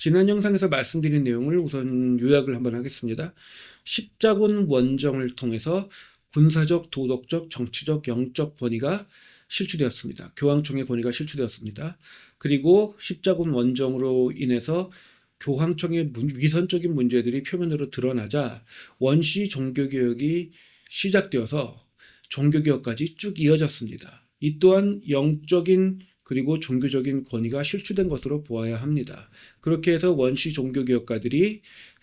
지난 영상에서 말씀드린 내용을 우선 요약을 한번 하겠습니다. 십자군 원정을 통해서 군사적, 도덕적, 정치적, 영적 권위가 실추되었습니다. 교황청의 권위가 실추되었습니다. 그리고 십자군 원정으로 인해서 교황청의 위선적인 문제들이 표면으로 드러나자 원시 종교개혁이 시작되어서 종교개혁까지 쭉 이어졌습니다. 이 또한 영적인 그리고 종교적인 권위가 실추된 것으로 보아야 합니다. 그렇게 해서 원시 종교개혁가들이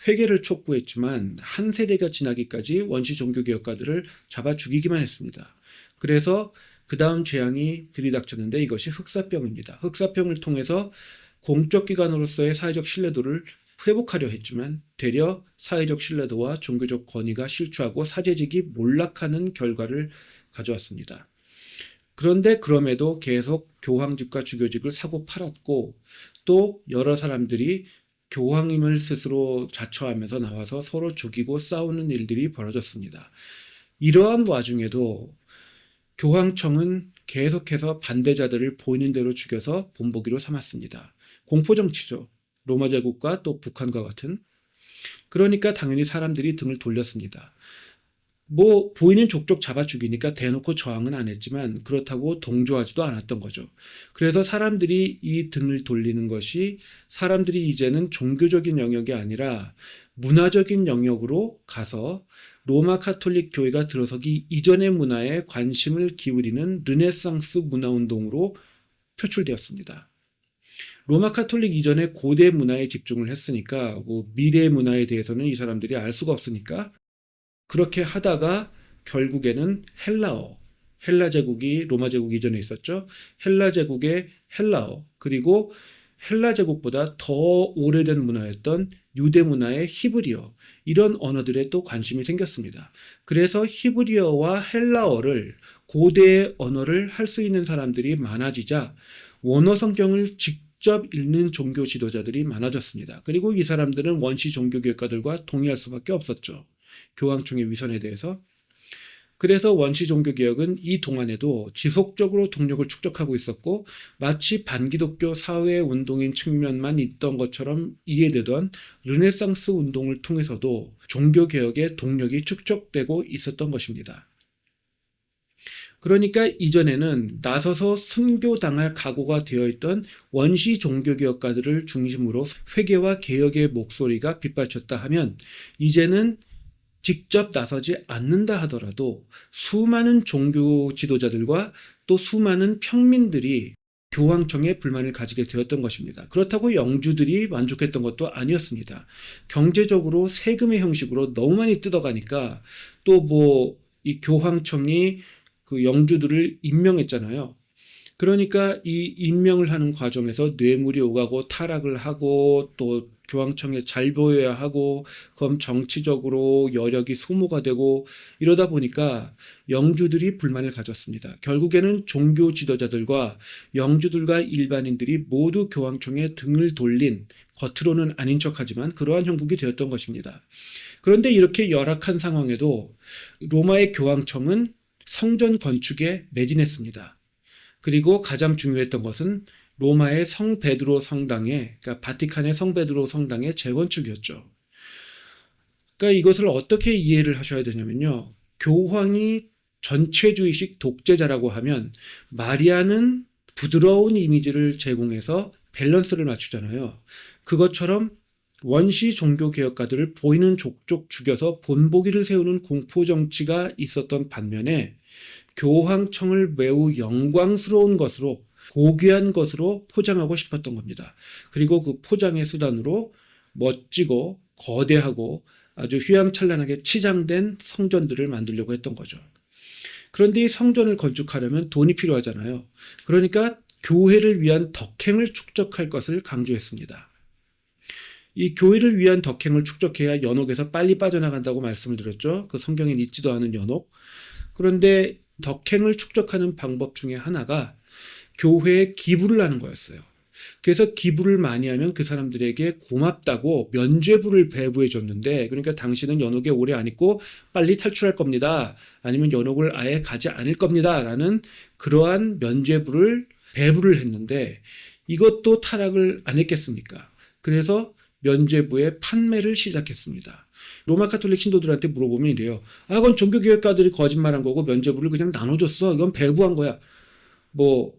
회개를 촉구했지만 한 세대가 지나기까지 원시 종교개혁가들을 잡아 죽이기만 했습니다. 그래서 그 다음 재앙이 들이닥쳤는데 이것이 흑사병입니다. 흑사병을 통해서 공적기관으로서의 사회적 신뢰도를 회복하려 했지만 되려 사회적 신뢰도와 종교적 권위가 실추하고 사제직이 몰락하는 결과를 가져왔습니다. 그런데 그럼에도 계속 교황직과 주교직을 사고 팔았고 또 여러 사람들이 교황임을 스스로 자처하면서 나와서 서로 죽이고 싸우는 일들이 벌어졌습니다. 이러한 와중에도 교황청은 계속해서 반대자들을 보이는 대로 죽여서 본보기로 삼았습니다. 공포정치죠. 로마 제국과 또 북한과 같은. 그러니까 당연히 사람들이 등을 돌렸습니다. 보이는 족족 잡아 죽이니까 대놓고 저항은 안 했지만 그렇다고 동조하지도 않았던 거죠. 그래서 사람들이 이 등을 돌리는 것이 사람들이 이제는 종교적인 영역이 아니라 문화적인 영역으로 가서 로마 카톨릭 교회가 들어서기 이전의 문화에 관심을 기울이는 르네상스 문화운동으로 표출되었습니다. 로마 카톨릭 이전에 고대 문화에 집중을 했으니까 미래 문화에 대해서는 이 사람들이 알 수가 없으니까 그렇게 하다가 결국에는 헬라 제국이 로마 제국 이전에 있었죠. 헬라 제국의 헬라어 그리고 헬라 제국보다 더 오래된 문화였던 유대 문화의 히브리어 이런 언어들에 또 관심이 생겼습니다. 그래서 히브리어와 헬라어를 고대의 언어를 할 수 있는 사람들이 많아지자 원어 성경을 직접 읽는 종교 지도자들이 많아졌습니다. 그리고 이 사람들은 원시 종교개혁가들과 동의할 수밖에 없었죠. 교황청의 위선에 대해서. 그래서 원시 종교개혁은 이 동안에도 지속적으로 동력을 축적하고 있었고 마치 반기독교 사회운동인 측면만 있던 것처럼 이해되던 르네상스 운동을 통해서도 종교개혁의 동력이 축적되고 있었던 것입니다. 그러니까 이전에는 나서서 순교당할 각오가 되어 있던 원시 종교개혁가들을 중심으로 회개와 개혁의 목소리가 빗발쳤다 하면 이제는 직접 나서지 않는다 하더라도 수많은 종교 지도자들과 또 수많은 평민들이 교황청에 불만을 가지게 되었던 것입니다. 그렇다고 영주들이 만족했던 것도 아니었습니다. 경제적으로 세금의 형식으로 너무 많이 뜯어가니까 또 이 교황청이 그 영주들을 임명했잖아요. 그러니까 이 임명을 하는 과정에서 뇌물이 오가고 타락을 하고 또 교황청에 잘 보여야 하고 그럼 정치적으로 여력이 소모가 되고 이러다 보니까 영주들이 불만을 가졌습니다. 결국에는 종교 지도자들과 영주들과 일반인들이 모두 교황청에 등을 돌린 겉으로는 아닌 척하지만 그러한 형국이 되었던 것입니다. 그런데 이렇게 열악한 상황에도 로마의 교황청은 성전 건축에 매진했습니다. 그리고 가장 중요했던 것은 로마의 성 베드로 성당의 그러니까 바티칸의 성 베드로 성당의 재건축이었죠. 그러니까 이것을 어떻게 이해를 하셔야 되냐면요. 교황이 전체주의식 독재자라고 하면 마리아는 부드러운 이미지를 제공해서 밸런스를 맞추잖아요. 그것처럼 원시 종교개혁가들을 보이는 족족 죽여서 본보기를 세우는 공포정치가 있었던 반면에 교황청을 매우 영광스러운 것으로 고귀한 것으로 포장하고 싶었던 겁니다. 그리고 그 포장의 수단으로 멋지고 거대하고 아주 휘황찬란하게 치장된 성전들을 만들려고 했던 거죠. 그런데 이 성전을 건축하려면 돈이 필요하잖아요. 그러니까 교회를 위한 덕행을 축적할 것을 강조했습니다. 이 교회를 위한 덕행을 축적해야 연옥에서 빨리 빠져나간다고 말씀을 드렸죠. 그 성경엔 있지도 않은 연옥. 그런데 덕행을 축적하는 방법 중에 하나가 교회에 기부를 하는 거였어요. 그래서 기부를 많이 하면 그 사람들에게 고맙다고 면죄부를 배부해 줬는데 그러니까 당신은 연옥에 오래 안 있고 빨리 탈출할 겁니다. 아니면 연옥을 아예 가지 않을 겁니다. 라는 그러한 면죄부를 배부를 했는데 이것도 타락을 안 했겠습니까? 그래서 면죄부의 판매를 시작했습니다. 로마 카톨릭 신도들한테 물어보면 이래요. 그건 종교개혁가들이 거짓말한 거고 면죄부를 그냥 나눠줬어. 이건 배부한 거야. 뭐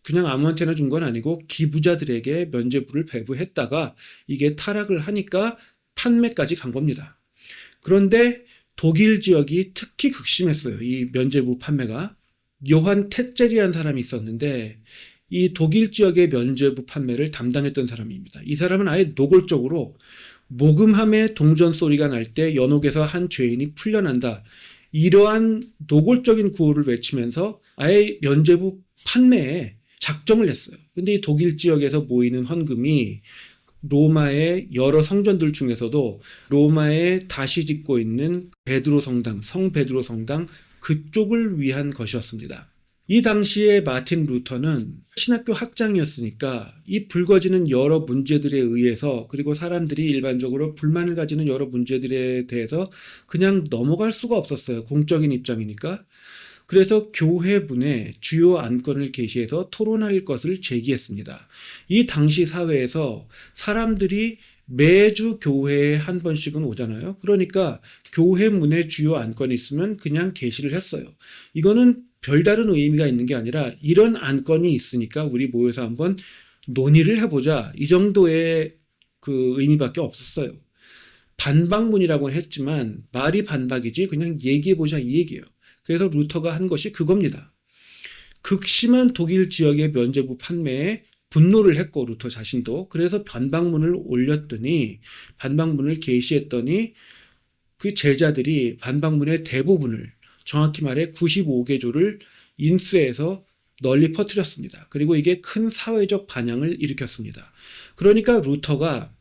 그냥 아무한테나 준 건 아니고 기부자들에게 면죄부를 배부했다가 이게 타락을 하니까 판매까지 간 겁니다. 그런데 독일 지역이 특히 극심했어요. 이 면죄부 판매가. 요한 테젤이라는 사람이 있었는데 이 독일 지역의 면죄부 판매를 담당했던 사람입니다. 이 사람은 아예 노골적으로 모금함의 동전 소리가 날 때 연옥에서 한 죄인이 풀려난다. 이러한 노골적인 구호를 외치면서 아예 면죄부 판매에 작정을 했어요. 근데 이 독일 지역에서 모이는 헌금이 로마의 여러 성전들 중에서도 로마에 다시 짓고 있는 베드로 성당, 성 베드로 성당 그쪽을 위한 것이었습니다. 이 당시에 마틴 루터는 신학교 학장이었으니까 이 불거지는 여러 문제들에 의해서 그리고 사람들이 일반적으로 불만을 가지는 여러 문제들에 대해서 그냥 넘어갈 수가 없었어요. 공적인 입장이니까. 그래서 교회문에 주요 안건을 게시해서 토론할 것을 제기했습니다. 이 당시 사회에서 사람들이 매주 교회에 한 번씩은 오잖아요. 그러니까 교회문에 주요 안건이 있으면 그냥 게시를 했어요. 이거는 별다른 의미가 있는 게 아니라 이런 안건이 있으니까 우리 모여서 한번 논의를 해보자. 이 정도의 그 의미밖에 없었어요. 반박문이라고 했지만 말이 반박이지 그냥 얘기해보자 이 얘기예요. 그래서 루터가 한 것이 그겁니다. 극심한 독일 지역의 면죄부 판매에 분노를 했고 루터 자신도 그래서 반박문을 올렸더니 반박문을 게시했더니 그 제자들이 반박문의 대부분을 정확히 말해 95개조를 인쇄해서 널리 퍼뜨렸습니다. 그리고 이게 큰 사회적 반향을 일으켰습니다. 그러니까 루터가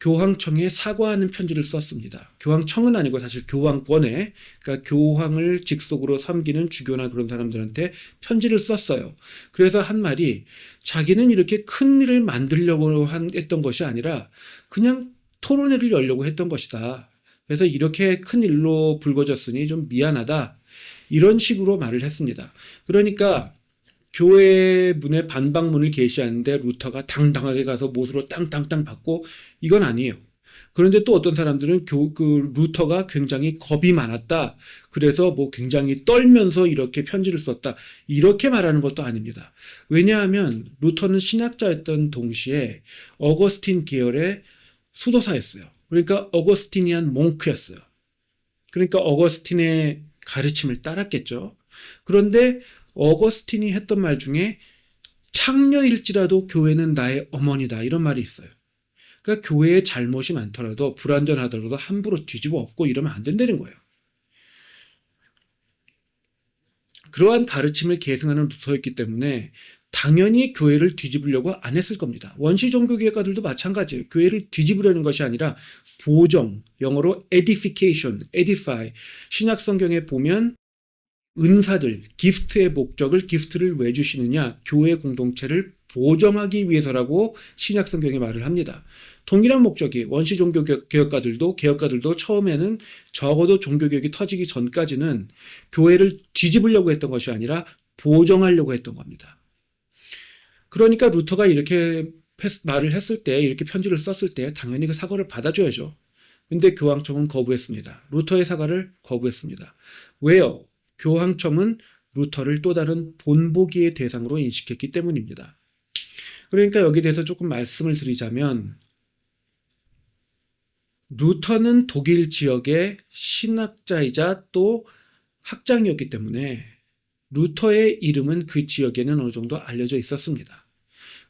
교황청에 사과하는 편지를 썼습니다. 교황청은 아니고 사실 교황권에, 그러니까 교황을 직속으로 섬기는 주교나 그런 사람들한테 편지를 썼어요. 그래서 한 말이 자기는 이렇게 큰 일을 만들려고 했던 것이 아니라 그냥 토론회를 열려고 했던 것이다. 그래서 이렇게 큰 일로 불거졌으니 좀 미안하다. 이런 식으로 말을 했습니다. 그러니까 교회 문에 반박문을 게시하는데 루터가 당당하게 가서 못으로 땅땅땅 받고 이건 아니에요. 그런데 또 어떤 사람들은 루터가 굉장히 겁이 많았다. 그래서 뭐 굉장히 떨면서 이렇게 편지를 썼다. 이렇게 말하는 것도 아닙니다. 왜냐하면 루터는 신학자였던 동시에 어거스틴 계열의 수도사였어요. 그러니까 어거스티니안 몽크였어요. 그러니까 어거스틴의 가르침을 따랐겠죠. 그런데 어거스틴이 했던 말 중에 창녀일지라도 교회는 나의 어머니다 이런 말이 있어요. 그러니까 교회에 잘못이 많더라도 불완전하더라도 함부로 뒤집어 엎고 이러면 안 된다는 거예요. 그러한 가르침을 계승하는 루터였기 때문에 당연히 교회를 뒤집으려고 안 했을 겁니다. 원시 종교개혁가들도 마찬가지예요. 교회를 뒤집으려는 것이 아니라 보정, 영어로 edification, edify. 신약 성경에 보면 은사들, 기프트의 목적을 기프트를 왜 주시느냐? 교회 공동체를 보정하기 위해서라고 신약 성경이 말을 합니다. 동일한 목적이 원시 종교개혁가들도 처음에는 적어도 종교개혁이 터지기 전까지는 교회를 뒤집으려고 했던 것이 아니라 보정하려고 했던 겁니다. 그러니까 루터가 이렇게 말을 했을 때, 이렇게 편지를 썼을 때 당연히 그 사과를 받아줘야죠. 근데 교황청은 거부했습니다. 루터의 사과를 거부했습니다. 왜요? 교황청은 루터를 또 다른 본보기의 대상으로 인식했기 때문입니다. 그러니까 여기에 대해서 조금 말씀을 드리자면 루터는 독일 지역의 신학자이자 또 학장이었기 때문에 루터의 이름은 그 지역에는 어느 정도 알려져 있었습니다.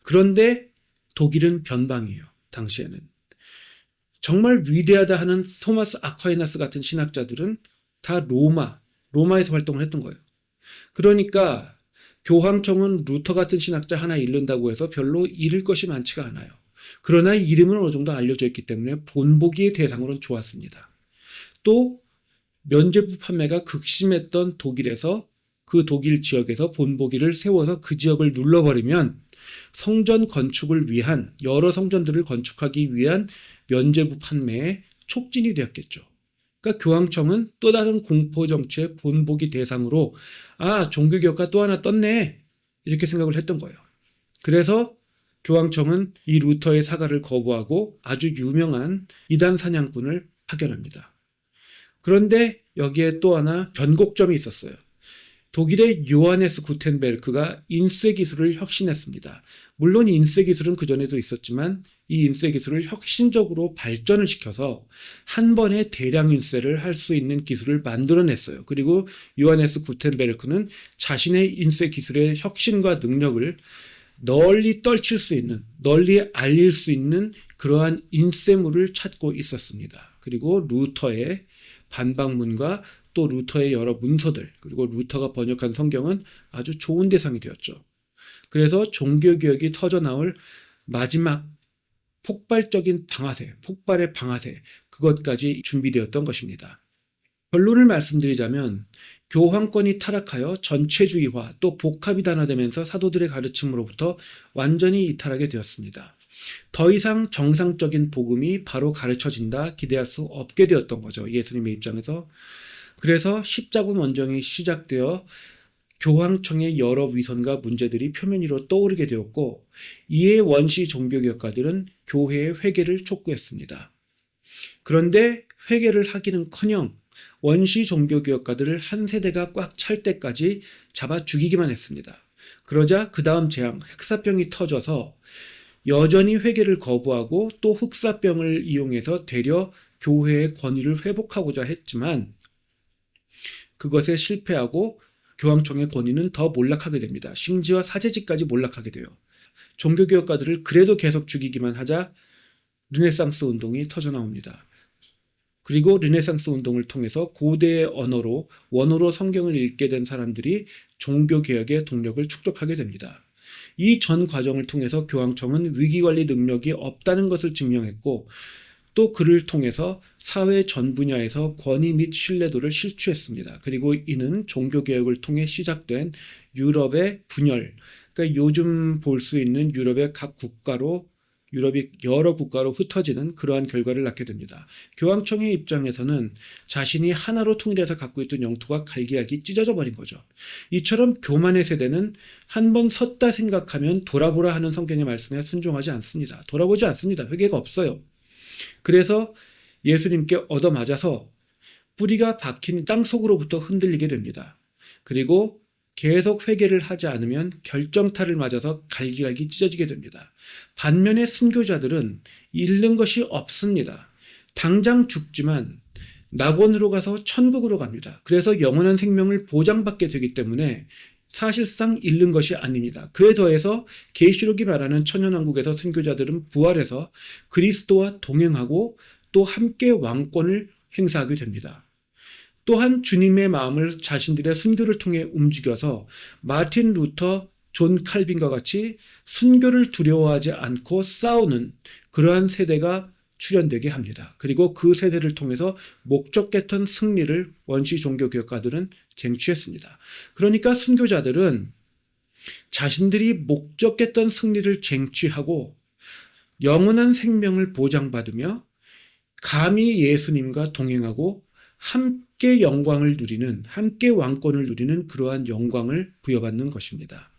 그런데 독일은 변방이에요. 당시에는. 정말 위대하다 하는 토마스 아퀴나스 같은 신학자들은 다 로마에서 활동을 했던 거예요. 그러니까 교황청은 루터 같은 신학자 하나 잃는다고 해서 별로 잃을 것이 많지가 않아요. 그러나 이름은 어느 정도 알려져 있기 때문에 본보기의 대상으로는 좋았습니다. 또 면죄부 판매가 극심했던 독일에서 그 독일 지역에서 본보기를 세워서 그 지역을 눌러버리면 성전 건축을 위한 여러 성전들을 건축하기 위한 면죄부 판매에 촉진이 되었겠죠. 그러니까 교황청은 또 다른 공포정치의 본보기 대상으로 종교개혁가 또 하나 떴네 이렇게 생각을 했던 거예요. 그래서 교황청은 이 루터의 사과를 거부하고 아주 유명한 이단 사냥꾼을 파견합니다. 그런데 여기에 또 하나 변곡점이 있었어요. 독일의 요하네스 구텐베르크가 인쇄 기술을 혁신했습니다. 물론 인쇄 기술은 그전에도 있었지만 이 인쇄 기술을 혁신적으로 발전을 시켜서 한 번에 대량 인쇄를 할 수 있는 기술을 만들어냈어요. 그리고 요하네스 구텐베르크는 자신의 인쇄 기술의 혁신과 능력을 널리 떨칠 수 있는, 널리 알릴 수 있는 그러한 인쇄물을 찾고 있었습니다. 그리고 루터의 반박문과 또 루터의 여러 문서들, 그리고 루터가 번역한 성경은 아주 좋은 대상이 되었죠. 그래서 종교개혁이 터져나올 마지막 폭발적인 방아쇠, 폭발의 방아쇠, 그것까지 준비되었던 것입니다. 결론을 말씀드리자면 교황권이 타락하여 전체주의화 또 복합이 단화되면서 사도들의 가르침으로부터 완전히 이탈하게 되었습니다. 더 이상 정상적인 복음이 바로 가르쳐진다 기대할 수 없게 되었던 거죠. 예수님의 입장에서. 그래서 십자군 원정이 시작되어 교황청의 여러 위선과 문제들이 표면 위로 떠오르게 되었고 이에 원시 종교개혁가들은 교회의 회개를 촉구했습니다. 그런데 회개를 하기는커녕 원시 종교개혁가들을 한 세대가 꽉 찰 때까지 잡아 죽이기만 했습니다. 그러자 그 다음 재앙, 흑사병이 터져서 여전히 회개를 거부하고 또 흑사병을 이용해서 되려 교회의 권위를 회복하고자 했지만 그것에 실패하고 교황청의 권위는 더 몰락하게 됩니다. 심지어 사제직까지 몰락하게 돼요. 종교개혁가들을 그래도 계속 죽이기만 하자 르네상스 운동이 터져나옵니다. 그리고 르네상스 운동을 통해서 고대의 언어로 원어로 성경을 읽게 된 사람들이 종교개혁의 동력을 축적하게 됩니다. 이 전 과정을 통해서 교황청은 위기관리 능력이 없다는 것을 증명했고 또 그를 통해서 사회 전 분야에서 권위 및 신뢰도를 실추했습니다. 그리고 이는 종교개혁을 통해 시작된 유럽의 분열, 그러니까 요즘 볼 수 있는 유럽의 각 국가로 유럽이 여러 국가로 흩어지는 그러한 결과를 낳게 됩니다. 교황청의 입장에서는 자신이 하나로 통일해서 갖고 있던 영토가 갈기갈기 찢어져 버린 거죠. 이처럼 교만의 세대는 한 번 섰다 생각하면 돌아보라 하는 성경의 말씀에 순종하지 않습니다. 돌아보지 않습니다. 회개가 없어요. 그래서 예수님께 얻어맞아서 뿌리가 박힌 땅 속으로부터 흔들리게 됩니다. 그리고 계속 회개를 하지 않으면 결정타를 맞아서 갈기갈기 찢어지게 됩니다. 반면에 순교자들은 잃는 것이 없습니다. 당장 죽지만 낙원으로 가서 천국으로 갑니다. 그래서 영원한 생명을 보장받게 되기 때문에 사실상 잃는 것이 아닙니다. 그에 더해서 계시록이 말하는 천년왕국에서 순교자들은 부활해서 그리스도와 동행하고 또 함께 왕권을 행사하게 됩니다. 또한 주님의 마음을 자신들의 순교를 통해 움직여서 마틴 루터, 존 칼빈과 같이 순교를 두려워하지 않고 싸우는 그러한 세대가 출현되게 합니다. 그리고 그 세대를 통해서 목적했던 승리를 원시 종교개혁가들은 쟁취했습니다. 그러니까 순교자들은 자신들이 목적했던 승리를 쟁취하고 영원한 생명을 보장받으며 감히 예수님과 동행하고 함께 영광을 누리는, 함께 왕권을 누리는 그러한 영광을 부여받는 것입니다.